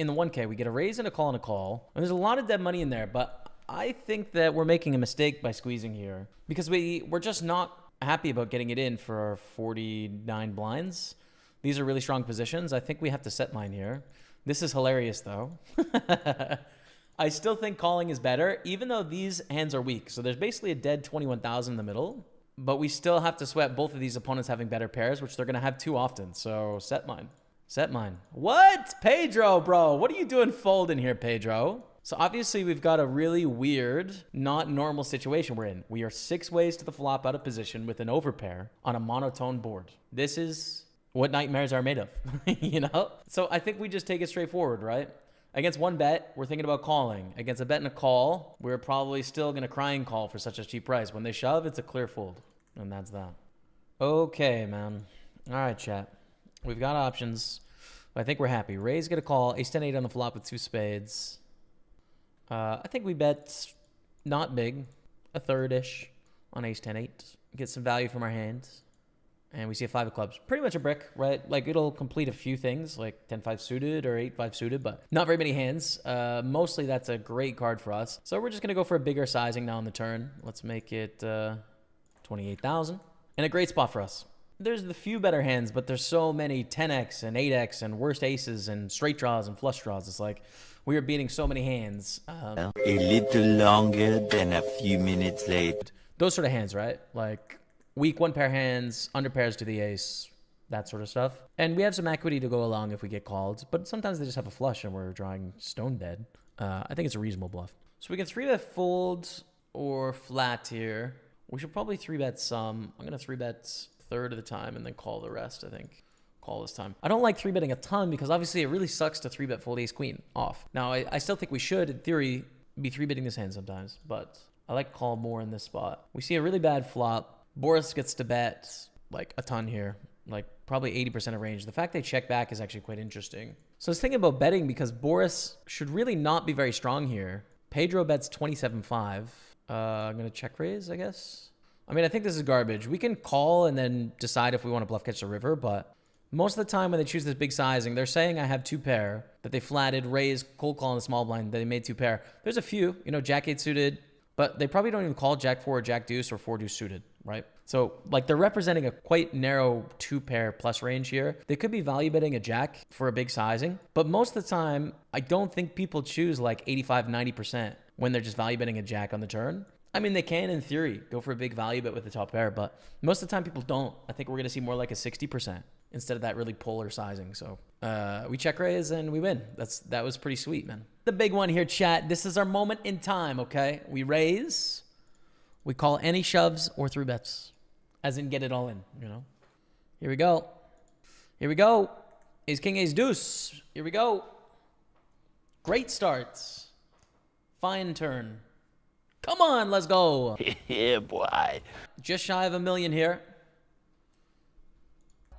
in the 1K. We get a raise and a call and a call. And there's a lot of dead money in there, but I think that we're making a mistake by squeezing here because we're just not happy about getting it in for our 49 blinds. These are really strong positions. I think we have to set mine here. This is hilarious though. I still think calling is better, even though these hands are weak. So there's basically a dead 21,000 in the middle, but we still have to sweat both of these opponents having better pairs, which they're going to have too often. So set mine. Set mine. What? Pedro, bro. What are you doing folding here, Pedro? So obviously we've got a really weird, not normal situation we're in. We are 6 ways to the flop out of position with an overpair on a monotone board. This is what nightmares are made of, you know? So I think we just take it straightforward, right? Against one bet, we're thinking about calling. Against a bet and a call, we're probably still going to crying call for such a cheap price. When they shove, it's a clear fold. And that's that. Okay, man. All right, chat. We've got options. I think we're happy. Raise, get a call. Ace 10-8 on the flop with 2 spades. I think we bet not big. A third-ish on Ace 10-8. Get some value from our hands. And we see a 5 of clubs. Pretty much a brick, right? Like, it'll complete a few things, like 10-5 suited or 8-5 suited, but not very many hands. Mostly, that's a great card for us. So we're just going to go for a bigger sizing now on the turn. Let's make it 28,000. And a great spot for us. There's the few better hands, but there's so many 10x and 8x and worst aces and straight draws and flush draws. It's like we are beating so many hands. A little longer than a few minutes later. Those sort of hands, right? Like... weak one pair hands, under pairs to the ace, that sort of stuff. And we have some equity to go along if we get called, but sometimes they just have a flush and we're drawing stone dead. I think it's a reasonable bluff. So we can 3-bet fold or flat here. We should probably 3-bet some. I'm going to 3-bet third of the time and then call the rest, I think. Call this time. I don't like 3-betting a ton because obviously it really sucks to 3-bet fold ace queen off. Now, I still think we should, in theory, be 3-betting this hand sometimes, but I like call more in this spot. We see a really bad flop. Boris gets to bet like a ton here, like probably 80% of range. The fact they check back is actually quite interesting. So I was thinking about betting because Boris should really not be very strong here. Pedro bets 27.5. I'm going to check raise, I guess. I mean, I think this is garbage. We can call and then decide if we want to bluff catch the river, but most of the time when they choose this big sizing, they're saying I have 2 pair, that they flatted, raised, cold call in the small blind, that they made 2 pair. There's a few, you know, Jack 8 suited, but they probably don't even call Jack 4 or Jack deuce or 4 deuce suited, right? So like they're representing a quite narrow 2 pair plus range here. They could be value betting a Jack for a big sizing, but most of the time, I don't think people choose like 85, 90% when they're just value betting a Jack on the turn. I mean, they can in theory go for a big value bet with the top pair, but most of the time people don't. I think we're going to see more like a 60% instead of that really polar sizing. So we check raise and we win. That was pretty sweet, man. The big one here, chat. This is our moment in time, okay? We raise. We call any shoves or 3-bets. As in get it all in, you know? Here we go. Here we go. Ace, king, ace, deuce. Here we go. Great starts. Fine turn. Come on, let's go. Yeah, boy. Just shy of $1 million here.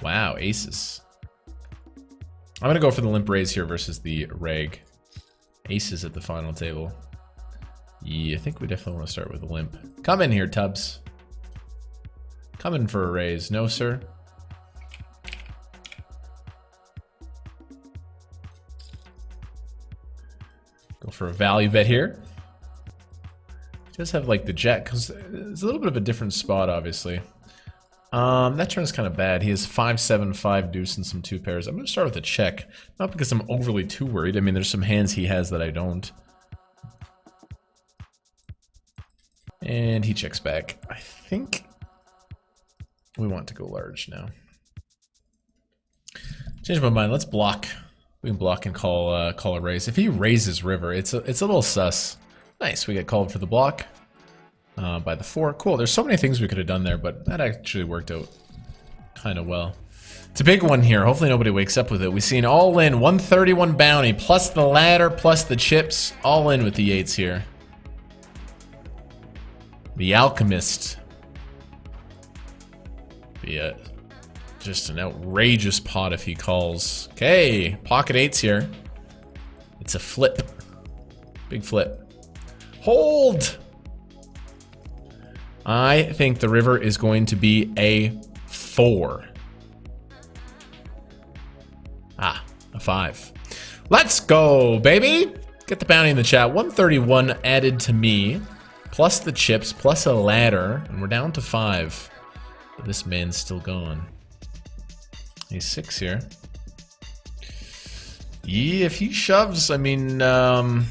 Wow, aces. I'm going to go for the limp raise here versus the reg. Aces at the final table. Yeah, I think we definitely want to start with a limp. Come in here, Tubbs. Come in for a raise. No, sir. Go for a value bet here. He does have like the jack, because it's a little bit of a different spot, obviously. That turn is kind of bad. He has 5-7, 5 deuce and some 2 pairs. I'm going to start with a check. Not because I'm overly too worried. I mean, there's some hands he has that I don't. And he checks back. I think we want to go large now. Change my mind. Let's block. We can block and call a raise. If he raises river, it's a little sus. Nice. We get called for the block by the 4. Cool. There's so many things we could have done there, but that actually worked out kind of well. It's a big one here. Hopefully nobody wakes up with it. We see an all-in 131 bounty plus the ladder plus the chips. All in with the 8s here. The Alchemist. Be just an outrageous pot if he calls. Okay, pocket 8s here. It's a flip. Big flip. Hold! I think the river is going to be a 4. Ah, a 5. Let's go, baby. Get the bounty in the chat. 131 added to me, plus the chips, plus a ladder, and we're down to 5. But this man's still gone. He's 6 here. Yeah, if he shoves, I mean, the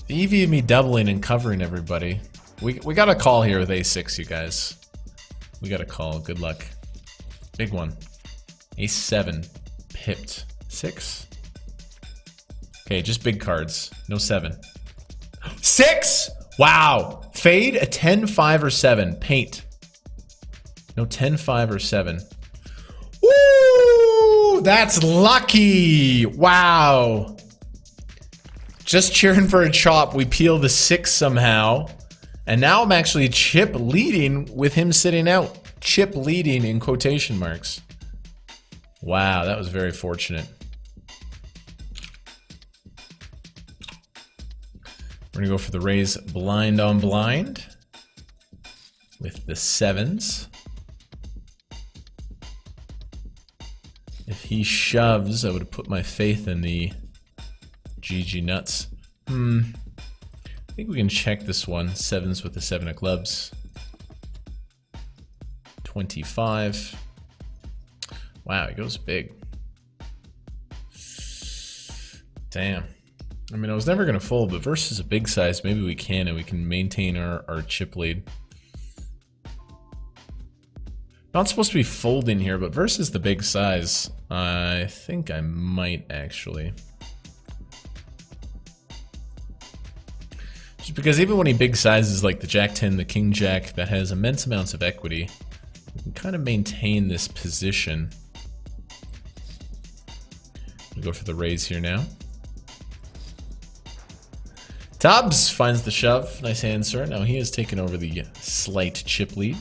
EV of me doubling and covering everybody. We got a call here with A6, you guys. We got a call. Good luck. Big one. A7. Pipped. 6. Okay, just big cards. No 7. 6! Wow! Fade, a 10, 5, or 7. Paint. No 10, 5, or 7. Woo! That's lucky! Wow! Just cheering for a chop. We peel the 6 somehow. And now I'm actually chip leading with him sitting out. Chip leading in quotation marks. Wow, that was very fortunate. We're gonna go for the raise blind on blind with the 7s. If he shoves, I would have put my faith in the GG nuts. I think we can check this one. 7s with the 7 of clubs. 25. Wow, he goes big. Damn. I mean, I was never going to fold, but versus a big size, maybe we can, and we can maintain our chip lead. Not supposed to be folding here, but versus the big size, I think I might actually. Just because even when he big sizes like the Jack-10, the King-Jack, that has immense amounts of equity, we can kind of maintain this position. We'll go for the raise here now. Tubbs finds the shove. Nice answer. Now he has taken over the slight chip lead.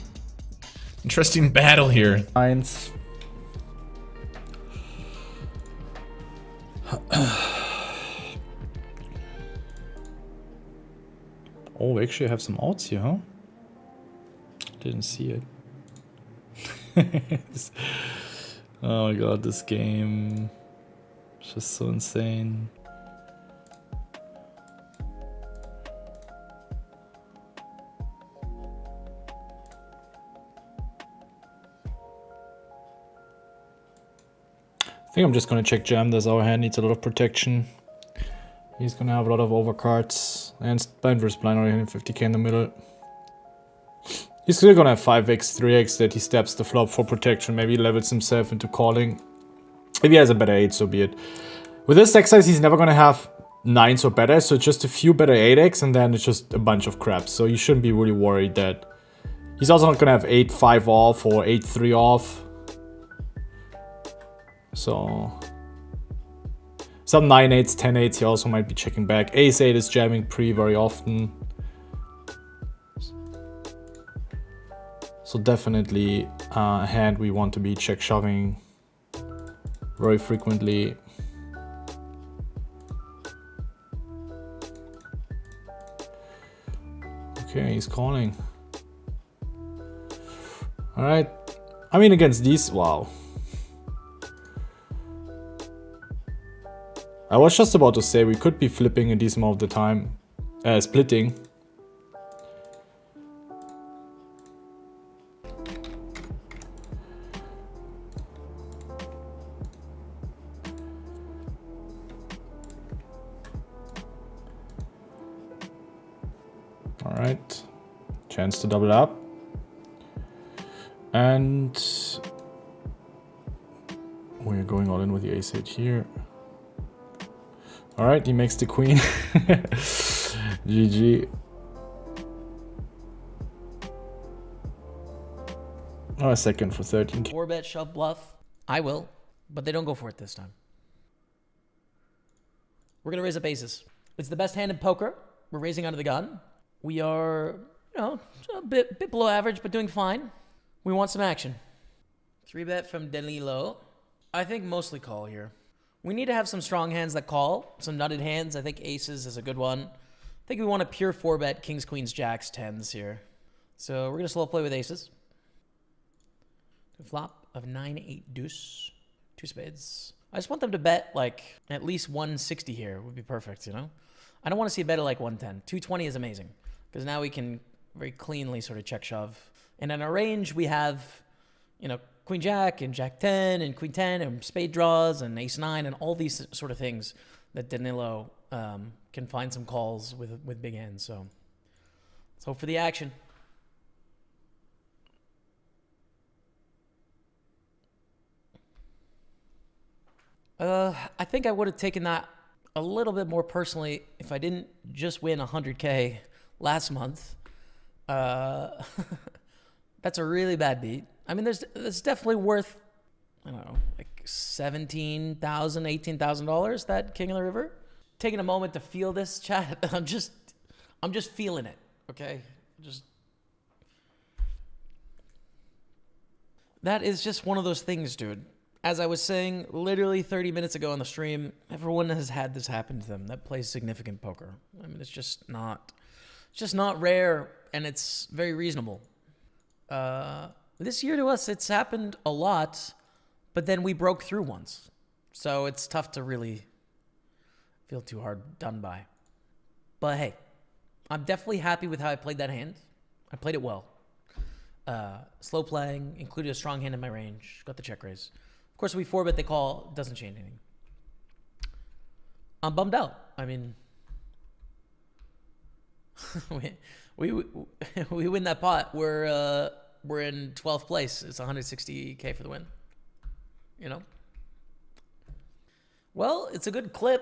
Interesting battle here. Eins. Oh, we actually have some outs here, huh? Didn't see it. Oh my god, this game is just so insane. I think I'm just gonna check jam this. Our hand needs a lot of protection. He's gonna have a lot of overcards. And blind versus blind already hitting 50k in the middle. He's still gonna have 5x, 3x that he steps the flop for protection. Maybe levels himself into calling. If he has a better 8, so be it. With this deck size, he's never gonna have 9s or better. So just a few better 8x and then it's just a bunch of crap. So you shouldn't be really worried that... He's also not gonna have 8-5 off or 8-3 off. So some 9-8s, 10-8s he also might be checking back. Ace-8 is jamming pre very often. So definitely a hand we want to be check shoving very frequently. Okay, he's calling. Alright. I mean against these, wow. I was just about to say we could be flipping a decent amount of the time. Splitting. Alright. Chance to double up. And we're going all in with the ace-8 here. Alright, he makes the queen. GG. Oh, a second for 13k. 4-bet shove bluff. I will, but they don't go for it this time. We're gonna raise up aces. It's the best hand in poker. We're raising under the gun. We are, you know, a bit below average, but doing fine. We want some action. 3-bet from Danilo. I think mostly call here. We need to have some strong hands that call. Some nutted hands. I think aces is a good one. I think we want a pure 4-bet kings, queens, jacks, 10s here. So we're going to slow play with aces. Flop of 9-8 deuce. 2 spades. I just want them to bet like at least 160 here would be perfect, you know? I don't want to see a bet at like 110. 220 is amazing because now we can very cleanly sort of check shove. And in our range, we have, you know, Queen Jack and Jack 10 and Queen 10 and spade draws and Ace 9 and all these sort of things that Danilo can find some calls with big hands. So let's hope for the action. I think I would have taken that a little bit more personally if I didn't just win 100K last month. That's a really bad beat. I mean, there's definitely worth, I don't know, like $17,000, $18,000, that King of the River. Taking a moment to feel this, chat. I'm just feeling it, okay? That is just one of those things, dude. As I was saying literally 30 minutes ago on the stream, everyone has had this happen to them that plays significant poker. I mean, it's just not rare, and it's very reasonable. This year to us, it's happened a lot, but then we broke through once. So it's tough to really feel too hard done by. But hey, I'm definitely happy with how I played that hand. I played it well. Slow playing, included a strong hand in my range, got the check raise. Of course, we 4-bet they call, doesn't change anything. I'm bummed out. I mean, we win that pot. We're in 12th place. It's 160K for the win. You know? Well, it's a good clip.